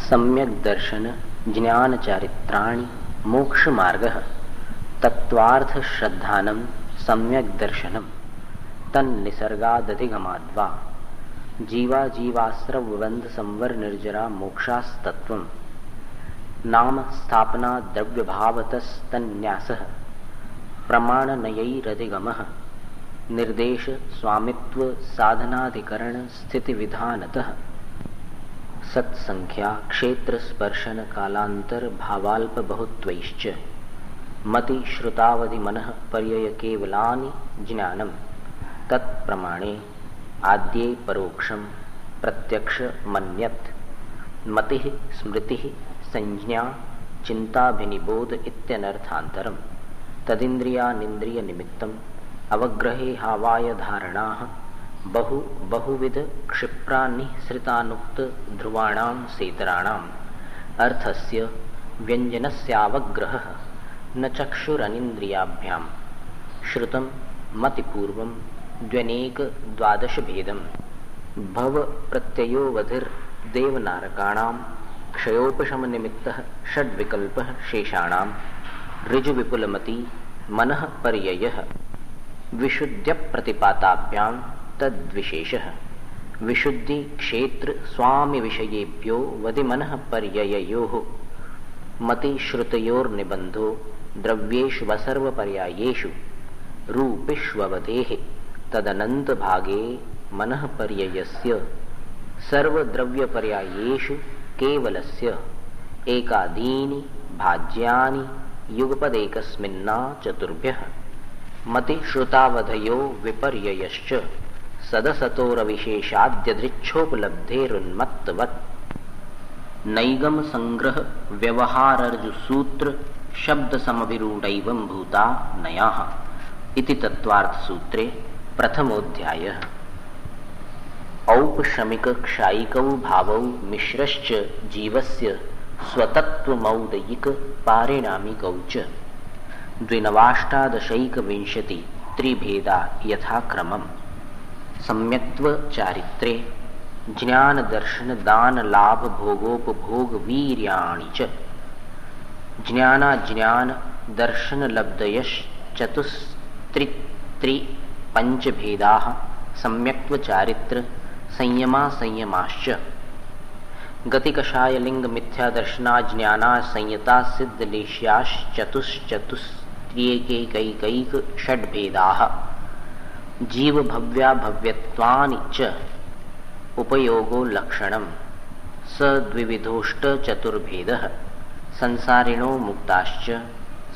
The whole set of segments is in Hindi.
सम्यक दर्शन ज्ञान चारित्राणि मोक्ष मार्गः तत्वार्थ श्रद्धानं सम्यक दर्शनम तन्निसर्गादधिगमाद्वा जीवा जीवास्रवबंध संवर निर्जरा मोक्षास्तत्वं नाम स्थापना द्रव्यभावतस्तन्यासः प्रमाणनयैरधिगमः निर्देश स्वामित्व साधनाधिकरण स्थिति विधानतः सत्संख्या क्षेत्र स्पर्शन कालांतर भावाल्प बहुत्वैश्च मति श्रुतावधि मनः पर्यय केवलानि ज्ञानम तत्प्रमाणे आद्ये परोक्षम प्रत्यक्ष मन्यत् मति स्मृति संज्ञा चिंताभिनिबोध इत्यनर्थांतरम तदिंद्रियानिंद्रिय निमित्तम अवग्रहे हावाय धारणाः बहुविध क्षिप्रानिसृतानुक्त ध्रुवाणां सेतराणाम् अर्थस्य व्यंजनस्यावग्रहः न चक्षुरनिन्द्रियाभ्यां श्रुतं मतिपूर्वं द्व्यनेक द्वादश भेदं भव प्रत्ययोवधिर देवनारकाणां क्षयोपशम निमित्तः षड्विकल्पः शेषाणां ऋजुविपुलमति मनः पर्ययः विशुद्ध्य प्रतिपाताभ्यां तद्विशेषः विशुद्धि क्षेत्र स्वामि विषयेभ्यो वदि मनः पर्यययोः मति श्रुतयोर्निबंधो द्रव्येषु वसर्वपर्यायेषु रूपिष्ववधेः तदनंत भागे मनः पर्ययस्य सर्वद्रव्यपर्यायेषु केवलस्य एकादीनि भाज्यानि युगपदेकस्मिन्ना चतुर्भ्यः मति श्रुतावधयो विपर्ययश्च सदसतोरविशेषाद्यदृच्छोपलब्धेरुन्मत्तवत् नैगम संग्रह व्यवहारर्जु सूत्र शब्द समभिरूढैवं भूता नयाः इति तत्वार्थ सूत्रे प्रथमोऽध्यायः। औपशमिक क्षायिकौ भावौ मिश्रश्च जीवस्य स्वतत्वमौदयिक पारिणामिकौ च द्विनवाष्टादशैकविंशति त्रिभेदा यथाक्रमम् सम्यक्त्व चारित्रे ज्ञान दर्शन दान लाभ भोगोपभोग वीर्याणि च ज्ञानाज्ञान दर्शन लब्धयश्चतुस्त्रि पंचभेदाः सम्यक्त्व चारित्र संयमा संयमाश्च गतिकषाय लिंग मिथ्या दर्शना ज्ञाना संयता सिद्धलेश्याश्चतुश्चतुस्त्र्येकैकैक षड्भेदाः जीव भव्या भव्यत्वानि च उपयोगो लक्षणं स द्विविधोष्ट चतुर्भेदः संसारिणो मुक्ताश्च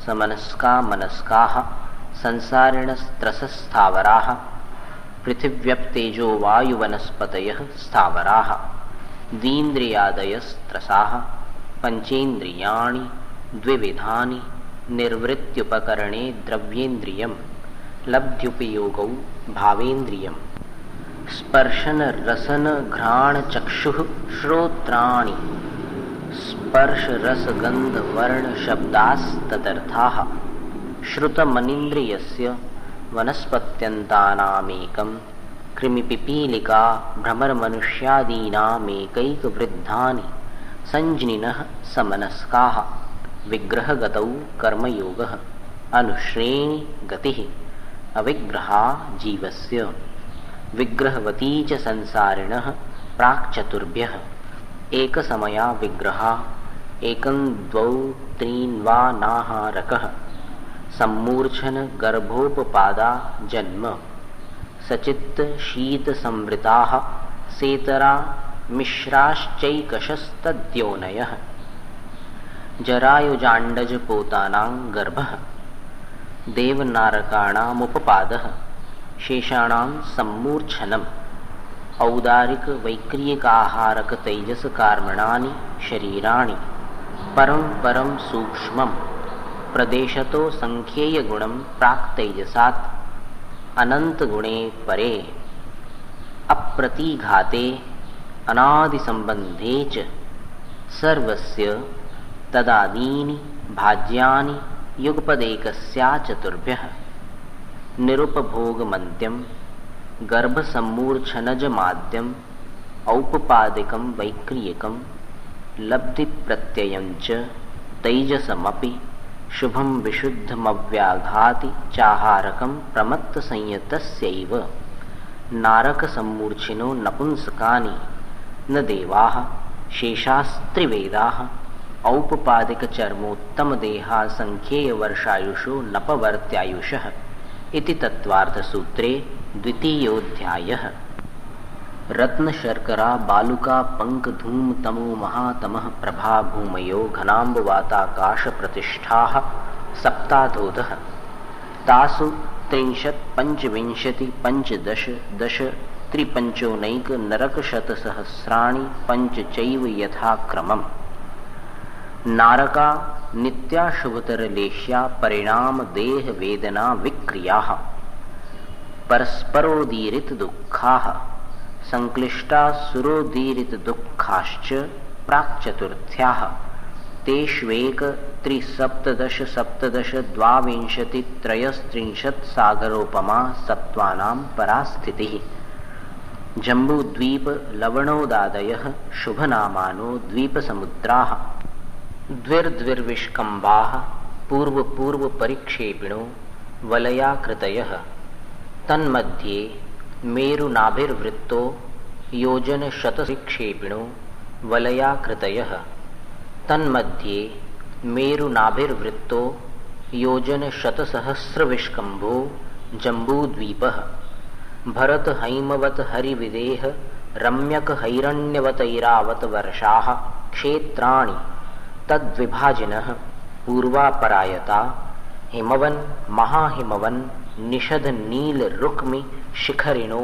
समनस्का मनस्काः संसारिणस्त्रसस्थावराः पृथिव्यप्तेजो वायुवनस्पतयः स्थावराः द्वीन्द्रियादयस्त्रसाः पंचेन्द्रियाणि द्विविधानि निर्वृत्युपकरणे द्रव्येन्द्रियं लब्ध्युपयोगौ भावेन्द्रियं स्पर्शन रसन घ्राण चक्षुः श्रोत्राणि स्पर्श रस गंध वर्ण शब्दास्तदर्थाः श्रुतमनीन्द्रियस्य वनस्पत्यन्तानामेकं कृमिपिपीलिका भ्रमरमनुष्यादीनामेकैकवृद्धानि संज्ञिनः समनस्काः विग्रहगतौ कर्मयोगः अनुश्रेणी गतिः अविग्रहा जीवस्य विग्रहवती च संसारिणः प्राक्चतुर्भ्यः एकसमया विग्रहा एकं द्वौ त्रीन् वा नाहारकः सम्मूर्छन गर्भोपपादा जन्म सचित्त शीत संवृताः सेतरा मिश्राश्चैकशस्तद्योनयः जरायुजाण्डज पोतानां गर्भः देवनारकाणामुपपादः शेषाणां सम्मूर्छनम् औदारिक वैक्रियकाहारक तैजस कार्मणानि शरीराणि परं परं सूक्ष्मं प्रदेशतो संख्येय गुणं प्राक्तैजसात् अनंत गुणे परे अप्रतिघाते अनादि संबंधे च सर्वस्य तदादीनि भाज्यानि युगपदेकस्या चतुर्भ्यः निरुपभोगमन्त्यं गर्भसम्मूर्छनजमाद्यं औपपादिकं वैक्रियकं लब्धि प्रत्ययञ्च तैजसमपि शुभं विशुद्धमव्याघाति चाहारकं प्रमत्त संयतस्यैव नारकसम्मूर्छिनो नपुंसकानि न देवाः शेषास्त्रिवेदाः औपपादिकचर्मोत्तमदेहा संख्येयवर्षायुषो नपवर्त्यायुषः इति तत्त्वार्थसूत्रे द्वितीयोऽध्यायः। रत्नशर्करा बालुका पंकधूम तमो महातमः प्रभा भूमयो घनाम्बवाताकाशप्रतिष्ठाः सप्ताधोधः तासु 30 पंचविंशति पंचदश दश त्रिपंचोनैक नरकशतसहस्राणि पंच चैव यथाक्रमम्। नारका नित्या शुभतरलेश्या परिणाम देह वेदना विक्रियाः परस्परोदीरित दुःखाः संक्लिष्टा सुरोदीरित दुःखाश्च प्राक्चतुर्थ्याः तेष्वेक त्रिसप्तदश सप्तदश द्वाविंशति त्रयस्त्रिंशत् सागरोपमा सत्त्वानां परास्थितिः। जम्बूद्वीप लवणोदादयः शुभनामानो द्वीपसमुद्राः द्विर्द्विर्विष्कम्बाः पूर्वपूर्वपरिक्षेपिणो वलयाकृतयः तन्मध्ये मेरुनाभिर्वृत्तो योजनशतविक्षेपिणो वलयाकृतयः तन्मध्ये मेरुनाभिर्वृत्तो योजनशतसहस्रविष्कम्भो जम्बूद्वीपः भरत हैमवत हरिविदेह रम्यक हैरण्यवतैरावत वर्षाः क्षेत्राणि तद्विभाजिनः पूर्वापरायता हिमवन् महाहिमवन् निषद नील रुक्मि शिखरिणो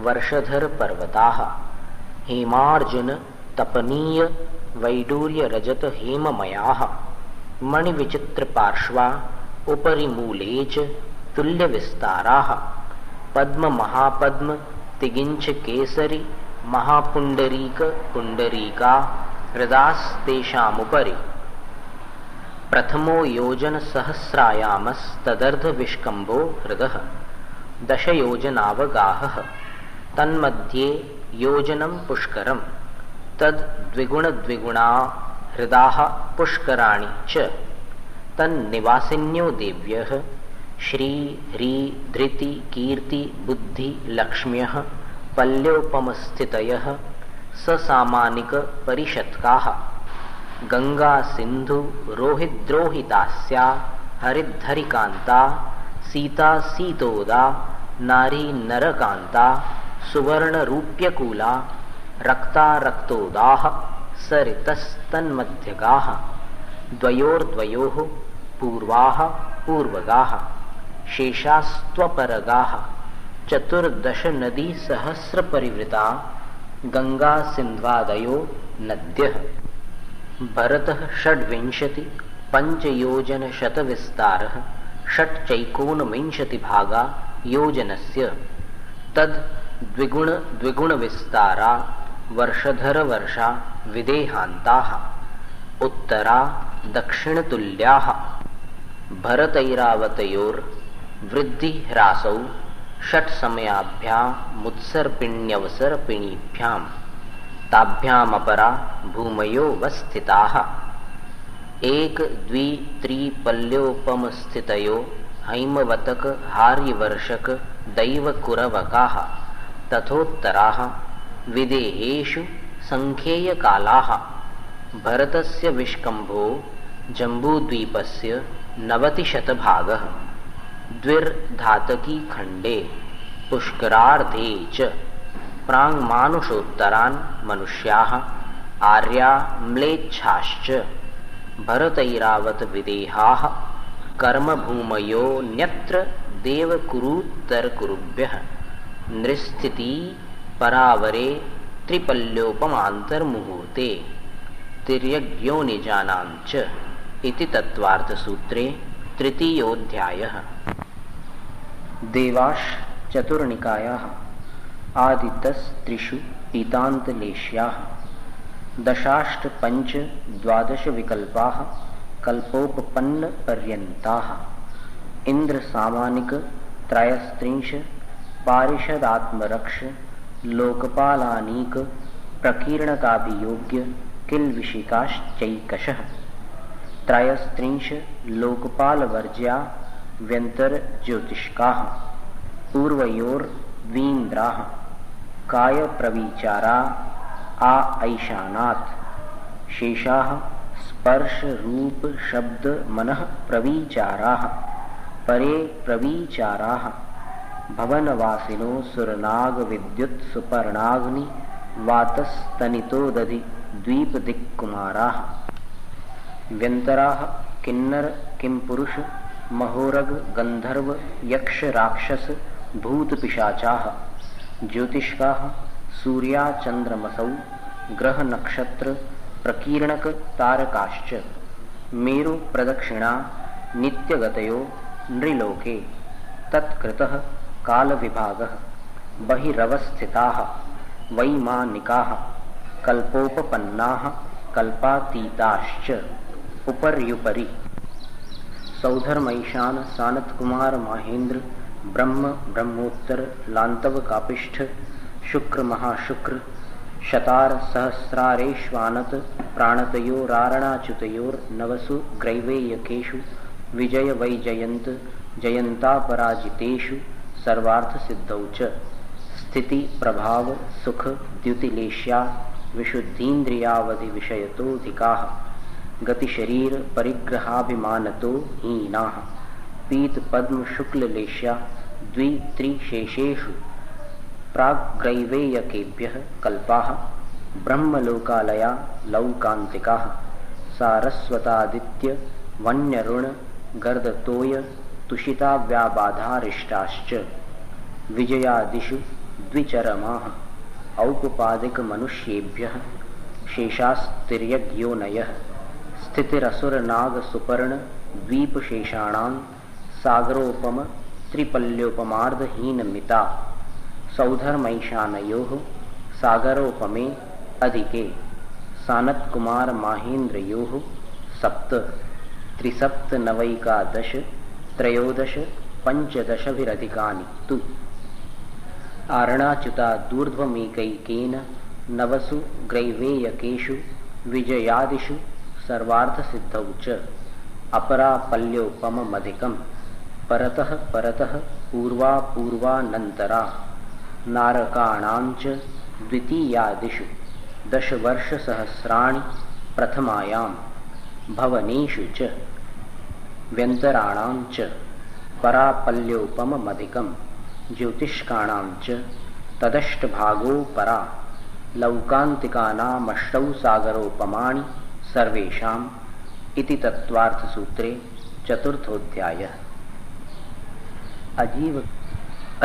वर्षधर पर्वताः हेमार्जुन तपनीय वैडूर्य रजत हेममयाः मणिविचित्र पार्श्वा उपरि मूले च तुल्य विस्ताराः पद्म महापद्म तिगिंच केसरी महापुंडरीक पुंडरीका हृदास्तेषामुपरि प्रथमो योजन सहस्रायामस्तदर्ध विष्कम्भो हृदः दशयोजनावगाहः तन्मध्ये योजनं पुष्करं तद्द्विगुणद्विगुणा हृदाः पुष्कराणि च तन्निवासिन्यो देव्यः श्री ह्री धृति कीर्ति बुद्धि लक्ष्म्यः पल्योपमस्थितयः ससामानिक परिषत्काः गंगा सिंधु रोहिद्रोहितास्या हरिद्धरिकांता सीता सीतोदा नारी नरकांता सुवर्ण रूप्यकूला रक्ता रक्तोदाः सरितस्तन्मध्यगाः द्वयोर्द्वयोः पूर्वाः पूर्वगाः शेषास्त्वपरगाः चतुर्दश नदी सहस्र परिवृता गंगा सिन्ध्वादयो नद्यः भरतः षड्विंशति पंचयोजन शतविस्तारः षट्चैकोनविंशति भागा योजनस्य तद् द्विगुण द्विगुण विस्तारा वर्षधर वर्षा विदेहान्ताः उत्तरा दक्षिण तुल्याः भरतैरावतयोर वृद्धि ह्रासौ षट् समयाभ्यामुत्सर्पिण्यवसर्पिणीभ्यां ताभ्यामपरा भूमयो वस्थिताः एक द्वि त्रि पल्योपमस्थितयो हैमवतक हार्यवर्षक दैवकुरवकाः तथोत्तराः विदेहेषु संख्येयकालाः भरतस्य विष्कम्भो जम्बूद्वीपस्य 90 द्विर्धातकी खण्डे पुष्करार्धे च प्राङ्मानुषोत्तरान् मनुष्याः आर्या म्लेच्छाश्च भरतैरावत विदेहाः कर्मभूमयोऽन्यत्र देवकुरूत्तरकुरुभ्यः नृस्थिति परावरे त्रिपल्योपमान्तर्मुहूर्ते तिर्यग्योनिजानाञ्च इति तत्त्वार्थसूत्रे तृतीयोऽध्यायः। देवाश् चतुर्निकायाः आदितस्त्रिषु पीतान्तलेश्याः दशाष्ट पंच द्वादश विकल्पाः कल्पोपपन्नपर्यन्ताः इंद्र सामानिक त्रयस्त्रिंश पारिषदात्मरक्ष लोकपालानीक प्रकीर्णकाभियोग्य किल्विषिकाश्चैकशः त्रयस्त्रिंश लोकपालवर्ज्या व्यन्तर्ज्योतिष्काः पूर्वयोर्द्वीन्द्राः कायप्रविचारा ऐशानात् शेषाः स्पर्श रूप शब्द मनः प्रविचाराः परे प्रविचाराः भवनवासिनो सुरनाग विद्युत् सुपर्णाग्नि वातस्तनितोदधि द्वीपदिक्कुमाराः व्यन्तराः किन्नर किंपुरुष महोरग गंधर्व यक्ष राक्षस भूत पिशाचाः ज्योतिष्काः सूर्या चंद्रमसौ ग्रह नक्षत्र प्रकीर्णक तारकाश्च मेरु प्रदक्षिणा नित्यगतयो नृलोके तत्कृतः कालविभागः बहिरवस्थिताः वैमानिकाः कल्पोपपन्नाः कल्पातीताश्च उपर्युपरि सौधर्मैशान सानत कुमार माहेंद्र ब्रह्म ब्रह्मोत्तर लांतव कापिष्ठ शुक्र महाशुक्र शतार सहस्रारेश्वानत प्राणतयोरारणाच्युतयोर नवसु ग्रैवेयकेषु विजय वैजयंत जयंतापराजितेषु सर्वार्थ सिद्धौ च स्थिति प्रभाव सुख द्युतिलेश्या विशुद्धीन्द्रियावधि विषयतोऽधिकाः गतिशरीर परिग्रहाभिमानतो हीनाः पीत पद्म शुक्ल लेश्या द्वित्रिशेषेषु प्राग्ग्रैवेयकेभ्यः कल्पाः ब्रह्मलोकालया लौकान्तिकाः सारस्वतादित्य वन्यरुण गर्दतोय तुषिताव्याबाधारिष्टाश्च विजयादिषु द्विचरमाः औपपादिकमनुष्येभ्यः शेषास्तिर्यग्योनयः स्थितिरसुरनाग सुपर्ण द्वीपशेषाणां सागरोपम त्रिपल्योपमार्धहीनमिता सौधर्मैशानयोः सागरोपमे अधिके सानत्कुमार माहेन्द्रयोः सप्त त्रिसप्तनवैकादश त्रयोदश पञ्चदशभिरधिकानि तु आरणाच्युता दूर्ध्वमेकैकेन नवसु ग्रैवेयकेषु विजयादिषु सर्वार्थसिद्धौ च अपरापल्योपममधिकं परतः परतः पूर्वा पूर्वानन्तरा नारकाणाञ्च द्वितीयादिषु दशवर्षसहस्राणि प्रथमायां भवनेषु च व्यन्तराणां च परापल्योपममधिकं ज्योतिष्काणां च तदष्टभागो परा लौकान्तिकानामष्टौ सागरोपमाणि सर्वेषाम् इति तत्त्वार्थसूत्रे चतुर्थोऽध्यायः।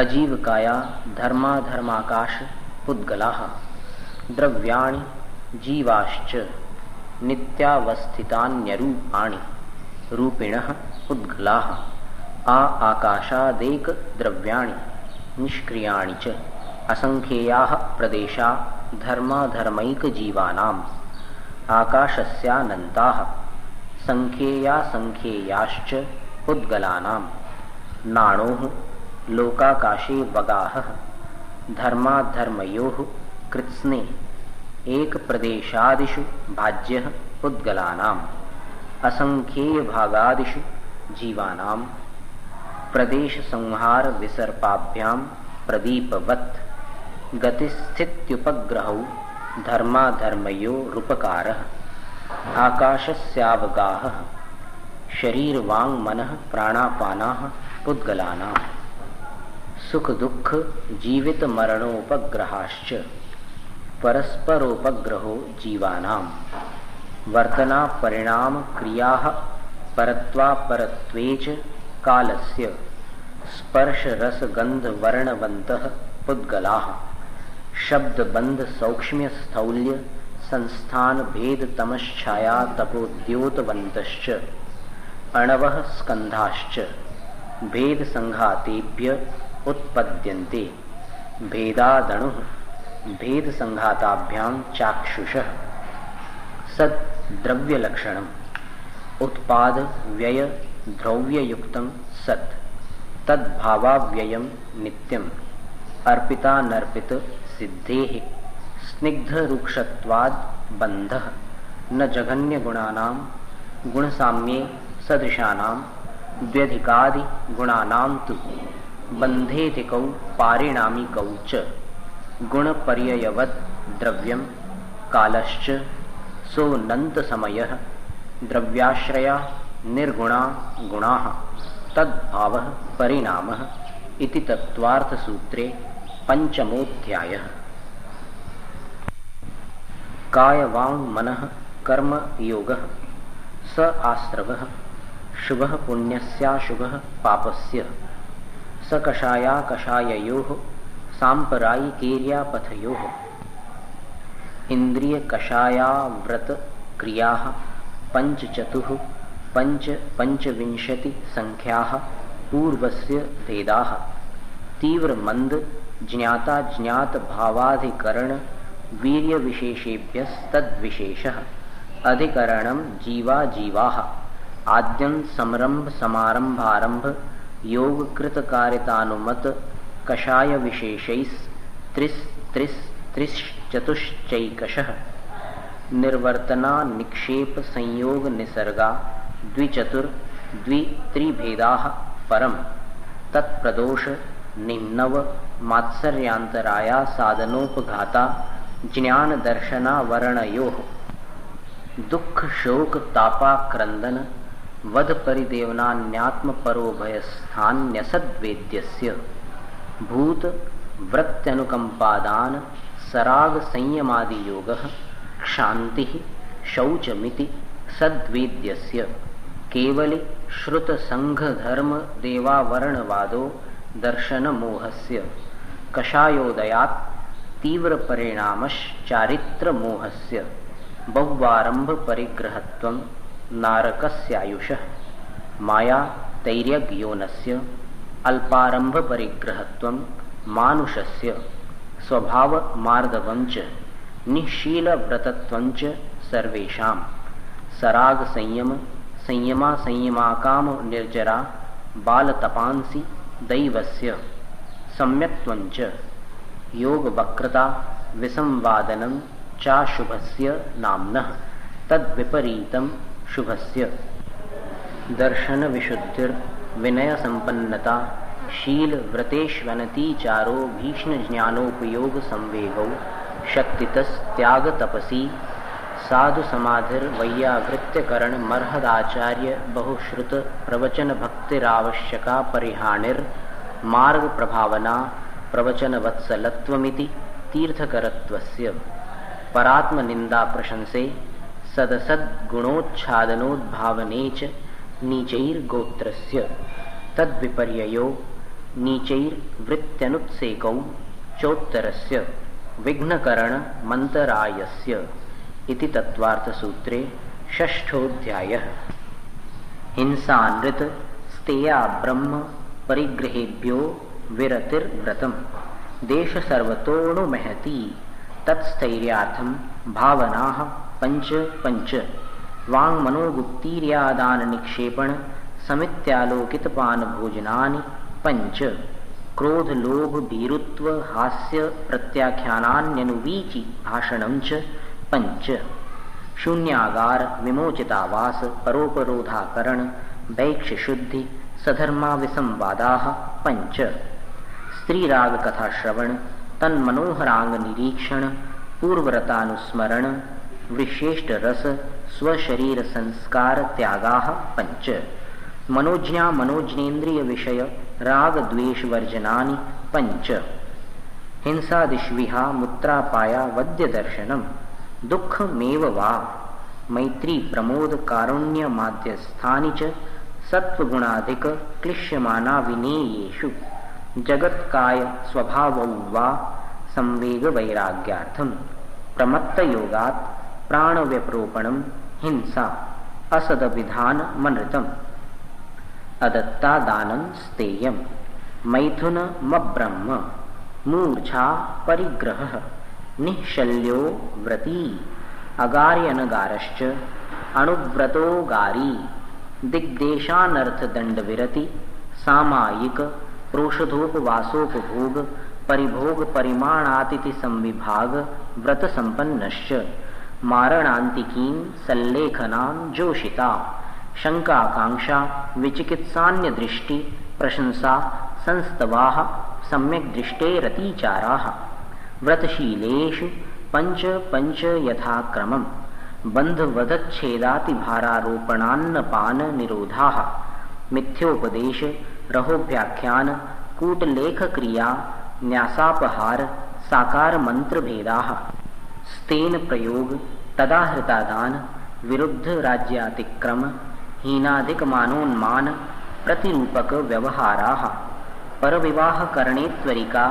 अजीवकाया धर्माधर्माकाश पुद्गलाः द्रव्याणि जीवाश्च नित्यावस्थितान्यरूपाणि रूपिणः पुद्गलाः आकाशादेक द्रव्याणि निष्क्रियाणि च असंख्येयाः प्रदेशा धर्माधर्मैकजीवानाम् आकाशस्यानन्ताः संख्येयासंख्येयाश्च पुद्गलानां नाणोः लोकाकाशे वगाहः धर्माधर्मयोः कृत्स्ने एकप्रदेशादिषु भाज्यः पुद्गलानाम् असंख्येयभागादिषु जीवानां प्रदेशसंहार विसर्पाभ्यां प्रदीपवत् गतिस्थित्युपग्रहौ धर्माधर्मयोरुपकारः आकाशस्यावगाहः शरीरवाङ्मनः प्राणापानाः पुद्गलानां सुख दुःख जीवित मरणोपग्रहाश्च परस्परोपग्रहो जीवानां वर्तना परिणाम क्रियाः परत्वापरत्वे च कालस्य स्पर्श रस गंध वर्णवन्तः पुद्गलाः शब्द बंध सौक्ष्म्य स्थौल्य संस्थान भेद तमश्छाया तपोद्योतवन्तश्च अणवः स्कन्धाश्च भेद संघातेभ्य उत्पद्यन्ते भेदादणुः भेद संघाताभ्यां चाक्षुषः सद द्रव्यलक्षणम् उत्पाद व्यय द्रव्ययुक्तं सत् तद्भावाव्ययं नित्यम् अर्पितानर्पित सिद्धेः स्निग्ध रुक्षत्वाद् बन्धः न जघन्य गुणानां गुणसाम्ये सदृशानां द्व्यधिकादि गुणानां तु बन्धेतिकौ पारिणामिकौ च गुणपर्ययवद् द्रव्यं कालश्च सोऽनन्त समयः द्रव्याश्रया निर्गुणा गुणाः तद्भावः परिणामः इति तत्त्वार्थसूत्रे पंचमोऽध्यायः। कायवाङ् मनः कर्म योगः स आश्रवः शुभः पुण्यस्याशुभः पापस्य स कषाया कषाययोः सांपरायिकेर्यापथयोः इन्द्रिय कषायाव्रत क्रियाः पंचचतुः पंचविंशति संख्याः पूर्वस्य भेदाः तीव्र मंद ज्ञाता ज्ञात भावाधिकरण वीर्य विशेषेभ्यस्तद्विशेषः अधिकरणं जीवा जीवाः आद्यं समरंभ समारंभारंभ योग कृत कार्यतानुमत कषाय विशेषैस् त्रिश्चतुश्चैकशः निर्वर्तना निक्षेप संयोग निसर्गा द्वित्रिभेदाः परम तत्प्रदोष निम्नव मात्सर्यांतराया साधनोपघाता ज्ञान दर्शनावरणयोः दुख शोक तापाक्रंदन वध परिदेवनान्यात्म परोभयस्थान्यसद्वेद्यस्य भूत वृत्त्यनुकंपादान सराग संयमादि योगः क्षान्तिः शौचमिति सद्वेद्यस्य केवली श्रुत संघ धर्म देवावरणवादो दर्शन मोहस्य कषायोदयात् तीव्र परिणामश्चारित्र मोहस्य बहुवारंभ परिग्रहत्वं नारकस्यायुषः माया तैर्यग्योनस्य अल्पारंभ परिग्रहत्वं मानुषस्य स्वभाव मार्दवंच निःशील व्रतत्वंच सर्वेषां सराग संयम संयमा संयमाकाम निर्जरा बालतपांसि दैवस्य सम्यक्त्वंच योग वक्रता विसंवादनं चाशुभस्य नाम्नः तद्विपरीतं शुभस्य दर्शन विशुद्धिर विनय संपन्नता शील व्रतेष्वनतिचारो भीष्ण ज्ञानोपयोग संवेगौ शक्तितस्त्याग तपसी साधु समाधिर वैयावृत्य करण मर्हदाचार्य बहुश्रुत प्रवचन भक्तिरावश्यका परिहानिर मार्ग प्रभावना प्रवचन वत्सलत्वमिति तीर्थकरत्वस्य परात्म निंदा प्रशंसे सदसद गुणोच्छादनोद्भावने च नीचैर्गोत्रस्य तद्विपर्ययो नीचैर्वृत्त्यनुत्सेकौ चोत्तरस्य विघ्नकरण मंतरायस्य इति तत्त्वार्थसूत्रे षष्ठोऽध्यायः। हिंसानृत स्तेया ब्रह्म परिग्रहेभ्यो विरतिर्व्रतम् देश सर्वतोऽणुमहती तत्स्थैर्यार्थं भावनाः पंच वाङ्मनोगुप्तीर्यादान निक्षेपण समित्यालोकितपान भोजनानि पंच क्रोध लोभ भीरुत्व हास्य प्रत्याख्यानान्यनुवीचि भाषणं च पंच शून्यागार विमोचितावास परोपरोधाकरण वैक्ष शुद्धि सधर्मा विसंवादाः पंच स्त्रीराग कथा श्रवण तन्मनोहरांग निरीक्षण पूर्वरतानुस्मरण विशेष्ट रस स्वशरीर संस्कार त्यागाः पंच मनोज्ञा मनोज्ञेन्द्रिय विषय राग द्वेष वर्जनानि पंच हिंसादिष्विहा मूत्रापाया वद्य दर्शनम दुःखमेव वा मैत्री प्रमोद कारुण्य माध्यस्थानि च सत्वगुणाधिक क्लिश्यमाना विनेयेषु जगत्काय स्वभावौ वा संवेग वैराग्यार्थं प्रमत्त योगात् प्राणव्यप्रोपणं हिंसा असदविधान मनृतम् अदत्ता दानं स्तेयं मैथुनमब्रह्म मूर्छा परिग्रहः निःशल्यो व्रती अगार्यनगारश्च अणुव्रतोगारी दिग्देशानर्थदण्डविरति सामायिक प्रोषधोपवासोपभोग परिभोग परिमाणातिथि संविभाग व्रत संपन्नश्च मारणांतिकीं सल्लेखनां जोषिता शंकाकांक्षा विचिकित्सान्य दृष्टि प्रशंसा संस्तवाः सम्यक् दृष्टेरतिचाराः व्रतशीलेषु पंच पंच यथाक्रमम् बंधवदच्छेदातिभारारोपणान्नपान निरोधाः मिथ्योपदेश रहोव्याख्यान कूटलेख क्रिया न्यासापहार साकार मंत्र भेदाः स्तेन प्रयोग तदाहृतादान विरुद्ध राज्यातिक्रम हीनाधिक मानोन्मान प्रतिरूपक व्यवहाराः परविवाह करणे त्वरिका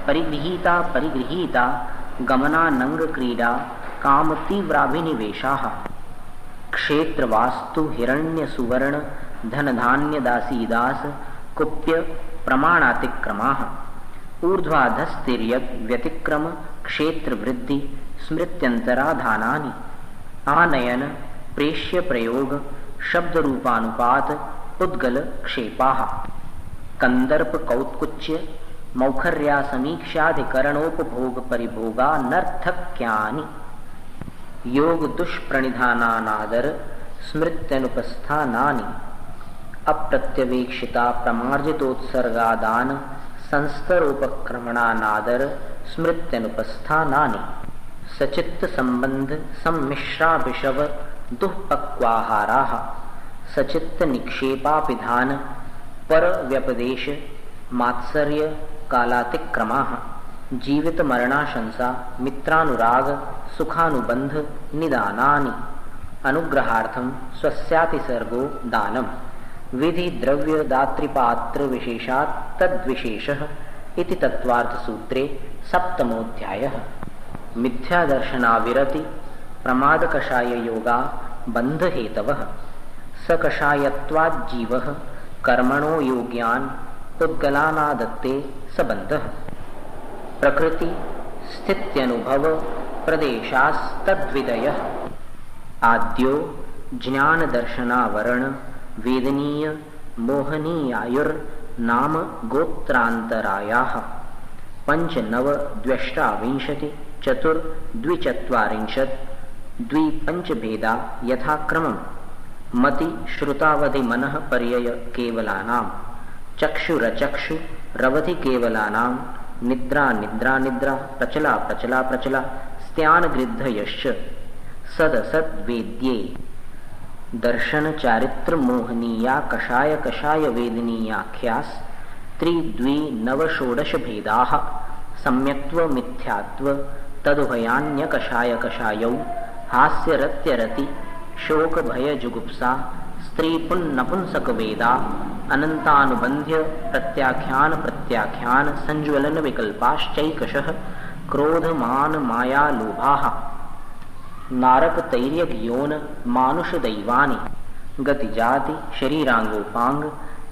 परिगृहीता गमनानंग क्रीडा काम तीव्राभिनिवेशाः क्षेत्रवास्तु हिरण्य सुवर्ण धन धान्य दासीदास कुप्य प्रमाणातिक्रमाः ऊर्ध्वाधस्तिर्यक् व्यतिक्रम क्षेत्र वृद्धि स्मृत्यंतराधानानि आनयन प्रेष्य प्रयोग शब्द रूपानुपात उद्गल क्षेपाः कंदर्प कौत्कुच्य मौखर्या समीक्षाधिकरणोपभोग परिभोगा नर्थक्यानि योग दुष्प्रणिधानानादर स्मृत्यनुपस्थानानि अप्रत्यवेक्षिता प्रमार्जितोत्सर्गादान संस्तरोपक्रमणानादर स्मृत्यनुपस्थानानि सचित्त संबंध सम्मिश्राभिषव दुःपक्वाहाराः सचित्त निक्षेपापिधान पर व्यपदेश मात्सर्य कालातिक्रमाः जीवित मरणाशंसा मित्रानुराग सुखानुबंध निदानानि अनुग्रहार्थं स्वस्यातिसर्गो दानम् विधि द्रव्य दातृपात्र विशेषात् तद्विशेषः इति तत्वार्थ सूत्रे सप्तमोऽध्यायः। मिथ्यादर्शनाविरति प्रमाद कषाय योगा बंध हेतवः सकषायत्वाज्जीवः कर्मणो योग्यान् पुद्गलानादत्ते सबंधः प्रकृति स्थित्यनुभव प्रदेशास्तद्विदयः आद्यो ज्ञान दर्शनावरण वेदनीय मोहनीयायुर्नाम गोत्रांतरायाः पंच नव द्व्यष्टाविंशति चतुर्द्विचत्वारिंशत् द्विपंच भेदा यथाक्रमम् मति श्रुतावधि मनः पर्यय केवलानां चक्षुरचक्षु रवधि केवलानां निद्रा निद्रा निद्रा प्रचला प्रचला प्रचला स्त्यान गृद्धयश्च सदसद वेद्ये दर्शन चारित्र मोहनीया कषाय कषाय वेदनीयाख्यास त्रिद्वि नव षोडश भेदाः सम्यक्त्व मिथ्यात्व तदुभयान्य कषाय कषायौ हास्य रत्यरति शोक भय जुगुप्सा स्त्री पुन्नपुंसक वेदा अनंतानुबंध्य प्रत्याख्यान प्रत्याख्यान संज्वलन विकल्पाश्चैकशः क्रोध मान माया लोभाः नारक तैर्यक यौन मानुष दैवानि गति जाति शरीरांगोपांग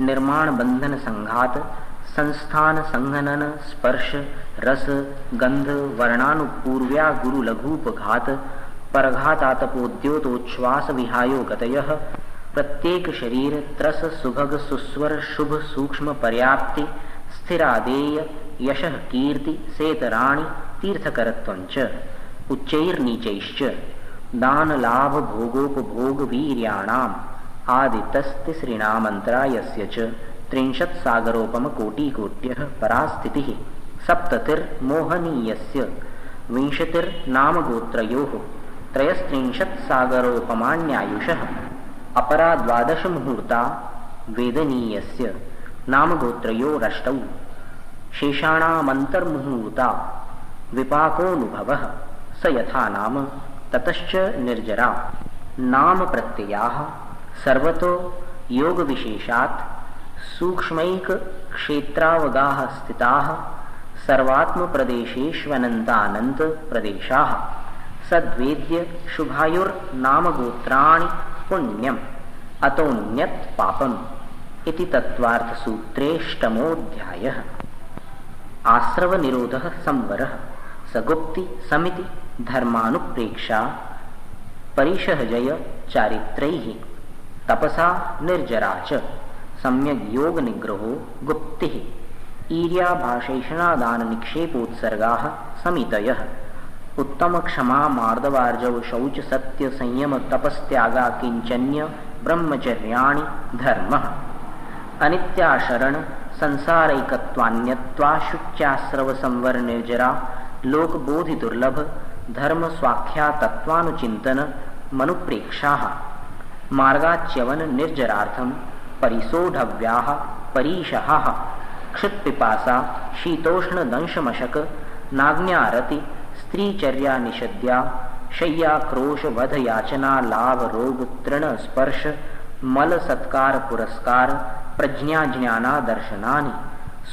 निर्माण बंधन संघात संस्थान संघनन स्पर्श रस गंध वर्णानुपूर्व्या गुरु लघुपघात परघातातपोद्योतोच्छ्वास विहायो गतयः प्रत्येक शरीर त्रस सुभग सुस्वर शुभ सूक्ष्म पर्याप्ति स्थिरादेय यशः कीर्ति सेतराणि तीर्थकरत्वञ्च उच्चैर्नीचैश्च दान लाभ भोगोपभोग वीर्याणाम् आदितस्तिसृणामन्त्रायस्य च 30 सागरोपम कोटिकोट्यः परास्थितिः सप्ततिर्मोहनीयस्य 20 नामगोत्रयोः 33 सागरोपमाण्यायुषः अपरा 12 मुहूर्ता वेदनीयस्य नामगोत्रयोरष्टौ शेषाणामन्तर्मुहूर्ता विपाकोऽनुभवः स यथा नाम ततश्च निर्जरा नाम प्रत्ययाः सर्वतो योग विशेषात् सूक्ष्मैक क्षेत्रावगाः स्थिताः सर्वात्म प्रदेशेष्वनन्तानन्त प्रदेशाः सद्वेद्य शुभायुर्नाम गोत्राणि पुण्यम् अतोऽन्यत् पापम् इति तत्वार्थ सूत्रेष्टमोऽध्यायः। आश्रव निरोधः संवरः सगुप्ति समिति धर्मानुप्रेक्षा परिशहजय चारित्रैः तपसा निर्जरा च सम्यग् योग निग्रहो गुप्तिः ईर्याभाषैषणादान निक्षेपोत्सर्गाः समितयः उत्तम क्षमा मार्दवार्जव शौच सत्य संयम तपस्त्यागा किंचन्य ब्रह्मचर्याणि धर्म अनित्या शरण संसारैकत्वान्यत्वा शुच्याश्रव संवर निर्जरा लोक बोधि दुर्लभ धर्म स्वाख्या तत्वानुचिंतन मनुप्रेक्षाः मार्गाच्यवन निर्जरार्थम परिसोढव्याः परीशः क्षुत्पिपासा शीतोष्ण दंशमशक नाग्न्यारति स्त्रीचर्या निषद्या शय्या क्रोश वध याचना लाभ रोग तृण स्पर्श मल सत्कार पुरस्कार प्रज्ञा ज्ञाना दर्शनानि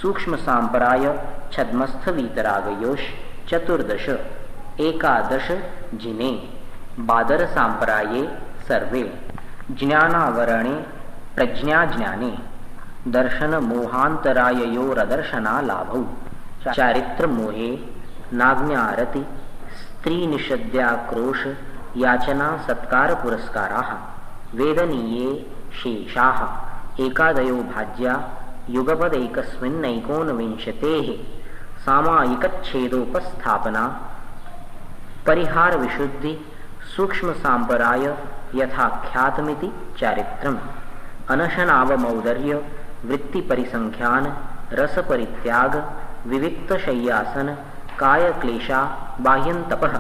सूक्ष्म सांपराय छद्मस्थ वीतरागयोश चतुर्दश एकादश जिने बादर सांपराये सर्वे ज्ञानावरणे प्रज्ञा ज्ञाने दर्शन मोहांतराययोरदर्शना लाभौ चारित्र मोहे नाग्न्यारति स्त्री निषद्याक्रोश याचना सत्कार पुरस्काराः वेदनीये शेषाः एकादयो भाज्या युगपदैकस्मिन्नैकोनविंशतेः सामायिकच्छेदोपस्थापना परिहार विशुद्धि सूक्ष्म सांपराय यथाख्यातमिति चारित्रम् अनशनावमौदर्य वृत्ति परिसंख्यान रस परित्याग विविक्त शय्यासन काय क्लेशा बाह्यंतपः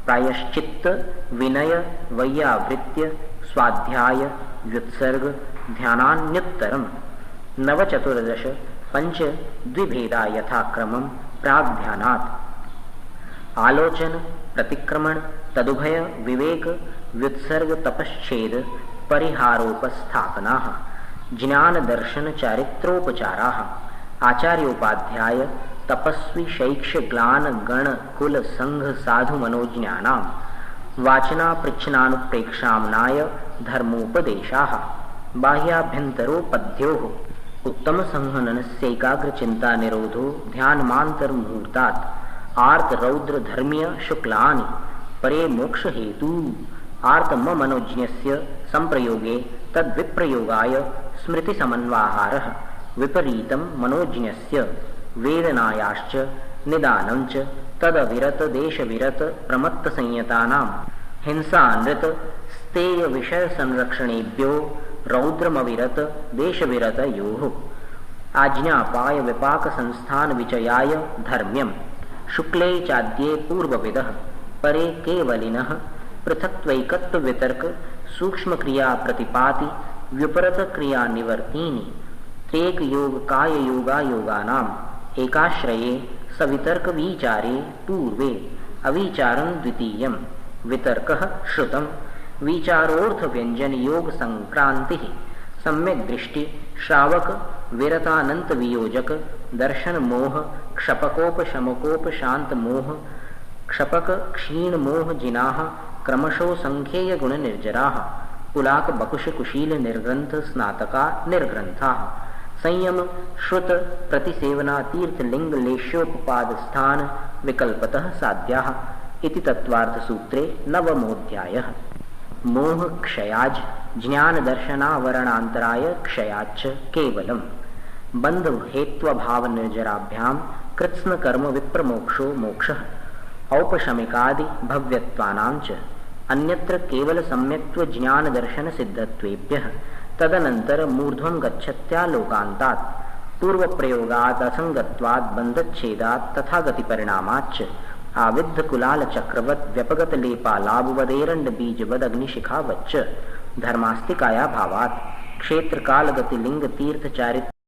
प्रायश्चित्त विनय वैयावृत्य स्वाध्याय व्युत्सर्ग ध्यानान्युत्तरम् नवचतुर्दश पंच द्विभेदा यथाक्रमं प्राग्ध्यानात् आलोचन प्रतिक्रमण तदुभय विवेक व्युत्सर्ग तपश्छेद परिहारोपस्थापनाः ज्ञान दर्शन चारित्रोपचाराः आचार्योपाध्याय तपस्वी शैक्ष ग्लान गण कुल संघ साधु मनोज्ञानां वाचना पृच्छनानुप्रेक्षाम्नाय धर्मोपदेशाः बाह्याभ्यन्तरोपद्योः उत्तम संहननस्यैकाग्र चिंता निरोधो ध्यानमांतर मुहूर्तात् आर्त रौद्र धर्म्य शुक्लानि परे मोक्ष हेतु आर्तम मनोज्ञस्य संप्रयोगे तद्विप्रयोगाय स्मृति समन्वाहारः विपरीतं मनोज्ञस्य वेदनायाश्च निदानं च तदविरत देशविरत प्रमत्त संयतानां हिंसानृत स्तेय विषय संरक्षणेभ्यो रौद्रमविरत देशविरत योः आज्ञापाय विपाक संस्थान विचयाय धर्म्यं शुक्ले चाद्ये पूर्वविदः परे केवलिनः पृथक्त्वैकत्व वितर्क सूक्ष्म क्रिया प्रतिपाति व्युपरत क्रिया निवर्तीनि त्रेक योग काय योगा योगानाम् एकाश्रये सवितर्क विचारे पूर्वे अविचारं द्वितीयं वितर्कः श्रुतं विचारोर्थ व्यंजन योग संक्रांति सम्यक दृष्टि श्रावक विरतानंत वियोजक दर्शन मोह क्षपकोप शमकोप शांत मोह क्षपक क्षीण मोह जिनाः क्रमशो संख्येय गुण निर्जराः पुलाक बकुश कुशील निर्ग्रंथ स्नातका निर्ग्रंथाः संयम श्रुत प्रतिसेवना तीर्थ लिंग लेश्योपपाद स्थान विकल्पतः साध्याः इति तत्वार्थ सूत्रे नवमोऽध्यायः मोह क्षयाज ज्ञान दर्शनावरणांतराय क्षयाच्च केवलम बंध हेत्व भाव निर्जराभ्याम कृत्स्न कर्म विप्रमोक्षो मोक्षः औपशमिकादि भव्यत्वानां च अन्यत्र केवल सम्यक्त्व ज्ञान दर्शन सिद्धत्वेभ्यः तदनंतर मूर्ध्वं गच्छत्या लोकान्तात् पूर्व प्रयोगात् असंगत्वात् बंधच्छेदात् तथा गति परिणामाच्च आविद्ध कुलाल चक्रवत् व्यपगत लेपालाभवदेरंड बीजवद अग्निशिखावच्च धर्मास्तिकाया भावात् क्षेत्र काल गति लिंग तीर्थ चारित्र